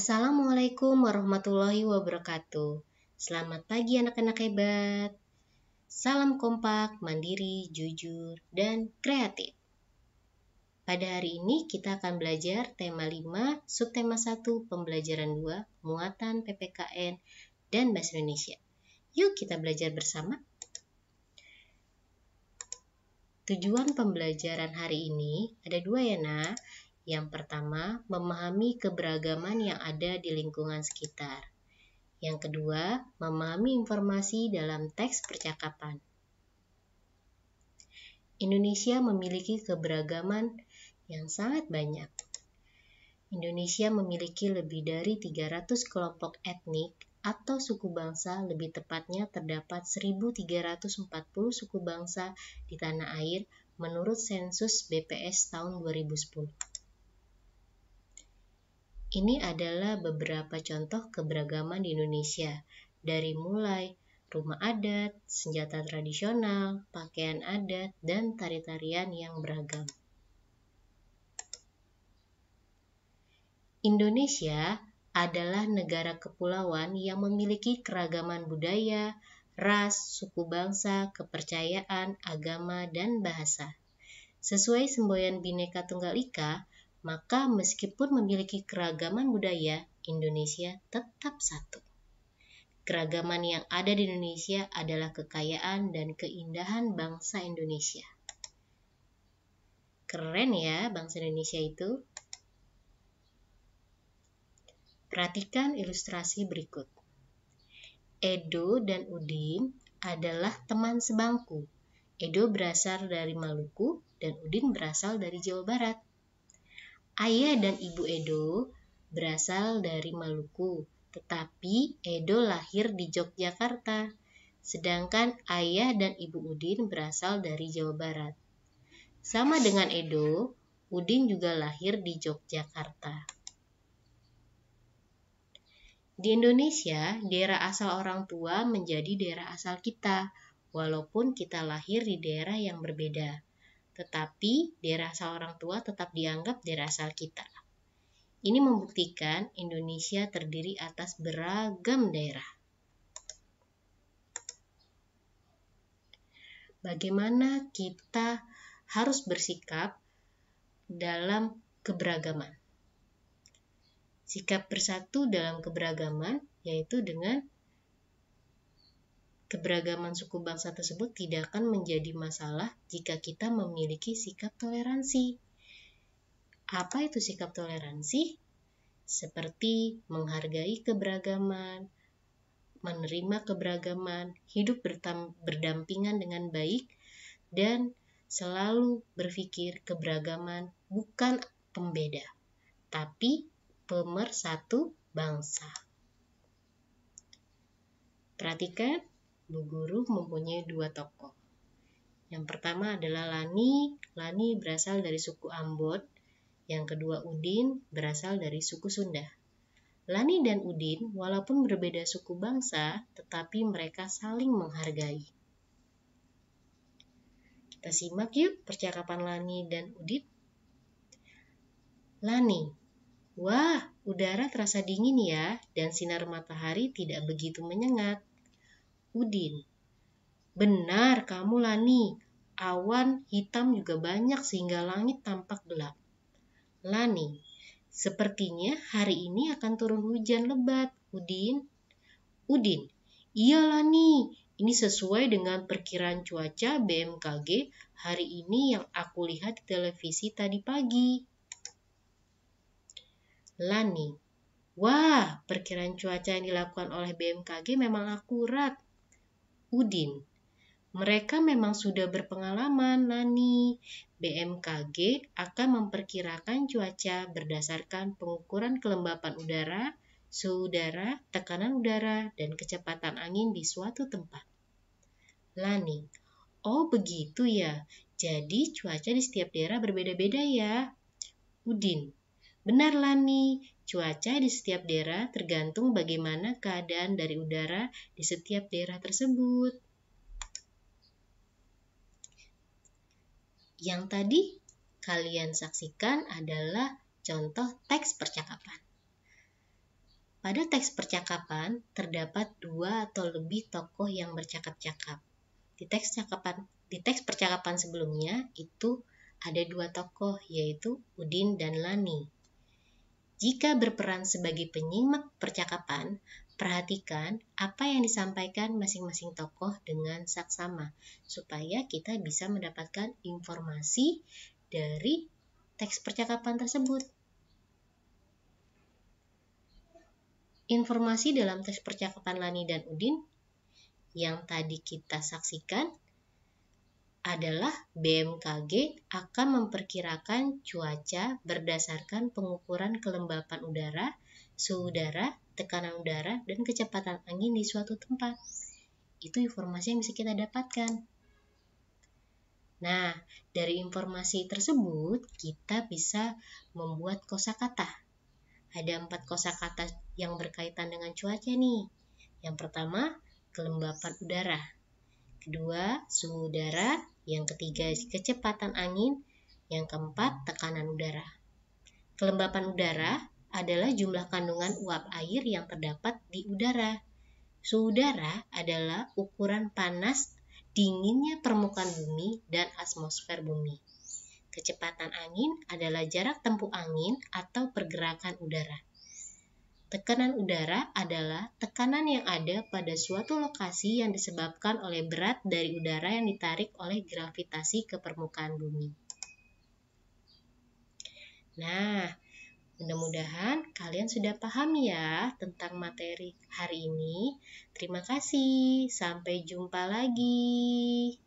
Assalamualaikum warahmatullahi wabarakatuh. Selamat pagi anak-anak hebat. Salam kompak, mandiri, jujur, dan kreatif. Pada hari ini kita akan belajar tema 5, subtema 1, pembelajaran 2, muatan PPKN dan Bahasa Indonesia. Yuk kita belajar bersama. Tujuan pembelajaran hari ini ada 2 ya nak. Yang pertama, memahami keberagaman yang ada di lingkungan sekitar. Yang kedua, memahami informasi dalam teks percakapan. Indonesia memiliki keberagaman yang sangat banyak. Indonesia memiliki lebih dari 300 kelompok etnik atau suku bangsa, lebih tepatnya terdapat 1.340 suku bangsa di tanah air menurut sensus BPS tahun 2010. Ini adalah beberapa contoh keberagaman di Indonesia, dari mulai rumah adat, senjata tradisional, pakaian adat, dan tari-tarian yang beragam. Indonesia adalah negara kepulauan yang memiliki keragaman budaya, ras, suku bangsa, kepercayaan, agama, dan bahasa. Sesuai semboyan Bhinneka Tunggal Ika, maka meskipun memiliki keragaman budaya, Indonesia tetap satu. Keragaman yang ada di Indonesia adalah kekayaan dan keindahan bangsa Indonesia. Keren ya bangsa Indonesia itu. Perhatikan ilustrasi berikut. Edo dan Udin adalah teman sebangku. Edo berasal dari Maluku dan Udin berasal dari Jawa Barat. Ayah dan ibu Edo berasal dari Maluku, tetapi Edo lahir di Yogyakarta, sedangkan ayah dan ibu Udin berasal dari Jawa Barat. Sama dengan Edo, Udin juga lahir di Yogyakarta. Di Indonesia, daerah asal orang tua menjadi daerah asal kita, walaupun kita lahir di daerah yang berbeda. Tetapi daerah asal orang tua tetap dianggap daerah asal kita. Ini membuktikan Indonesia terdiri atas beragam daerah. Bagaimana kita harus bersikap dalam keberagaman? Sikap bersatu dalam keberagaman yaitu dengan keberagaman suku bangsa tersebut tidak akan menjadi masalah jika kita memiliki sikap toleransi. Apa itu sikap toleransi? Seperti menghargai keberagaman, menerima keberagaman, hidup berdampingan dengan baik, dan selalu berpikir keberagaman bukan pembeda, tapi pemersatu bangsa. Perhatikan, Bu Guru mempunyai 2 tokoh. Yang pertama adalah Lani. Lani berasal dari suku Ambon. Yang kedua Udin berasal dari suku Sunda. Lani dan Udin walaupun berbeda suku bangsa, tetapi mereka saling menghargai. Kita simak yuk percakapan Lani dan Udin. Lani, wah, udara terasa dingin ya, dan sinar matahari tidak begitu menyengat. Udin, benar kamu Lani, awan hitam juga banyak sehingga langit tampak gelap. Lani, sepertinya hari ini akan turun hujan lebat. Udin, iya Lani, ini sesuai dengan perkiraan cuaca BMKG hari ini yang aku lihat di televisi tadi pagi. Lani, wah, perkiraan cuaca yang dilakukan oleh BMKG memang akurat. Udin, mereka memang sudah berpengalaman, Lani. BMKG akan memperkirakan cuaca berdasarkan pengukuran kelembapan udara, suhu udara, tekanan udara, dan kecepatan angin di suatu tempat. Lani, oh begitu ya, jadi cuaca di setiap daerah berbeda-beda ya. Udin, benar Lani, cuaca di setiap daerah tergantung bagaimana keadaan dari udara di setiap daerah tersebut. Yang tadi kalian saksikan adalah contoh teks percakapan. Pada teks percakapan, terdapat 2 atau lebih tokoh yang bercakap-cakap. Di teks percakapan sebelumnya, itu ada 2 tokoh, yaitu Udin dan Lani. Jika berperan sebagai penyimak percakapan, perhatikan apa yang disampaikan masing-masing tokoh dengan saksama, supaya kita bisa mendapatkan informasi dari teks percakapan tersebut. Informasi dalam teks percakapan Lani dan Udin yang tadi kita saksikan adalah BMKG akan memperkirakan cuaca berdasarkan pengukuran kelembapan udara, suhu udara, tekanan udara, dan kecepatan angin di suatu tempat. Itu informasi yang bisa kita dapatkan. Nah, dari informasi tersebut kita bisa membuat kosakata. Ada 4 kosakata yang berkaitan dengan cuaca nih. Yang pertama, kelembapan udara. Kedua, suhu udara. Yang ketiga, kecepatan angin. Yang keempat, tekanan udara. Kelembapan udara adalah jumlah kandungan uap air yang terdapat di udara. Suhu udara adalah ukuran panas dinginnya permukaan bumi dan atmosfer bumi. Kecepatan angin adalah jarak tempuh angin atau pergerakan udara. Tekanan udara adalah tekanan yang ada pada suatu lokasi yang disebabkan oleh berat dari udara yang ditarik oleh gravitasi ke permukaan bumi. Nah, mudah-mudahan kalian sudah paham ya tentang materi hari ini. Terima kasih, sampai jumpa lagi.